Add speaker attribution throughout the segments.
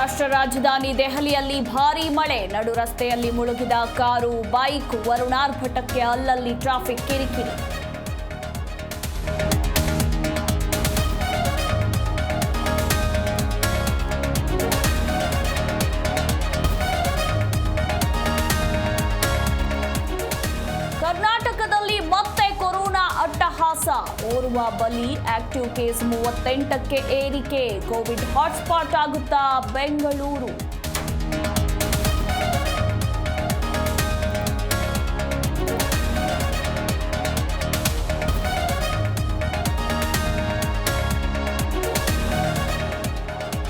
Speaker 1: ರಾಷ್ಟ್ರ ರಾಜಧಾನಿ ದೆಹಲಿಯಲ್ಲಿ ಭಾರೀ ಮಳೆ, ನಡು ರಸ್ತೆಯಲ್ಲಿ ಮುಳುಗಿದ ಕಾರು, ಬೈಕ್, ವರುಣಾರ್ಭಟಕ್ಕೆ ಅಲ್ಲಲ್ಲಿ ಟ್ರಾಫಿಕ್ ಕಿರಿಕಿರಿ. ಕರ್ನಾಟಕದಲ್ಲಿ ಮತ್ತೆ ಕೊರೋನಾ ಅಟ್ಟಹಾಸ, ಓರ್ವ ಬಲಿ, ಆಕ್ಟಿವ್ ಕೇಸ್ 38ಕ್ಕೆ ಏರಿಕೆ. ಕೋವಿಡ್ ಹಾಟ್ಸ್ಪಾಟ್ ಆಗುತ್ತಾ ಬೆಂಗಳೂರು?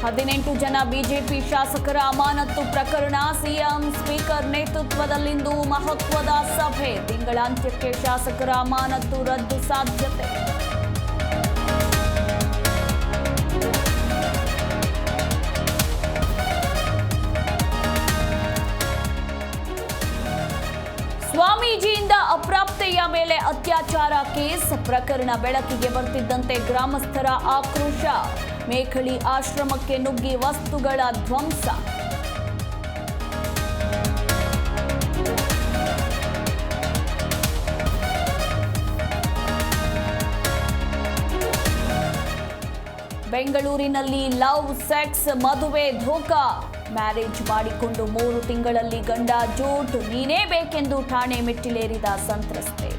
Speaker 1: ಹದಿನೆಂಟು ಜನ ಬಿಜೆಪಿ ಶಾಸಕರ ಅಮಾನತು ಪ್ರಕರಣ, ಸಿಎಂ ಸ್ಪೀಕರ್ ನೇತೃತ್ವದಲ್ಲಿಂದು ಮಹತ್ವದ ಸಭೆ. ತಿಂಗಳಾಂತ್ಯಕ್ಕೆ ಶಾಸಕರ ಅಮಾನತು ರದ್ದು ಸಾಧ್ಯತೆ. ಸ್ವಾಮೀಜಿಯಿಂದ ಅಪ್ರಾಪ್ತೆಯ ಮೇಲೆ ಅತ್ಯಾಚಾರ ಕೇಸ್ ಪ್ರಕರಣ ಬೆಳಕಿಗೆ ಬರ್ತಿದ್ದಂತೆ ಗ್ರಾಮಸ್ಥರ ಆಕ್ರೋಶ. ಮೇಖಳಿ ಆಶ್ರಮಕ್ಕೆ ನುಗ್ಗಿ ವಸ್ತುಗಳ ಧ್ವಂಸ. ಬೆಂಗಳೂರಿನಲ್ಲಿ ಲವ್, ಸೆಕ್ಸ್, ಮದುವೆ ಧೋಕಾ. ಮ್ಯಾರೇಜ್ ಮಾಡಿಕೊಂಡು 3 ತಿಂಗಳಲ್ಲಿ ಗಂಡ ಜೂಟ್, ನೀನೇ ಬೇಕೆಂದು ಠಾಣೆ ಮೆಟ್ಟಿಲೇರಿದ ಸಂತ್ರಸ್ತೆ.